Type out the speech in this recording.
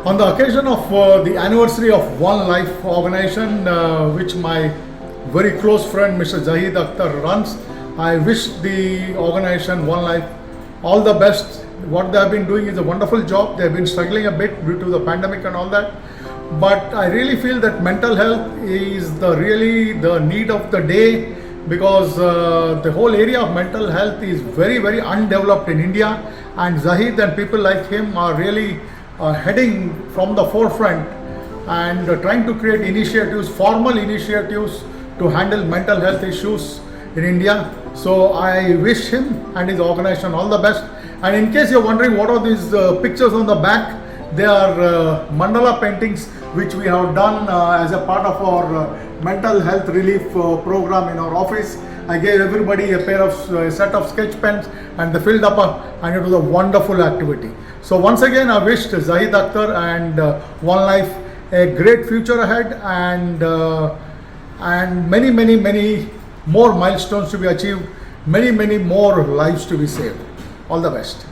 On the occasion of the anniversary of Onelife organization, which my very close friend Mr. Zahid Akhtar runs, I wish the organization Onelife all the best. What they have been doing is a wonderful job. They have been struggling a bit due to the pandemic and all that. But I really feel that mental health is really the need of the day, because the whole area of mental health is very undeveloped in India, and Zahid and people like him are really heading from the forefront and trying to create initiatives, formal initiatives to handle mental health issues in India. So I wish him and his organization all the best. And in case you're wondering what are these pictures on the back, they are mandala paintings which we have done as a part of our mental health relief program in our office. I gave everybody a set of sketch pens and they filled up and it was a wonderful activity. So once again I wished Zahid Akhtar and Onelife a great future ahead, and many more milestones to be achieved, many more lives to be saved. All the best.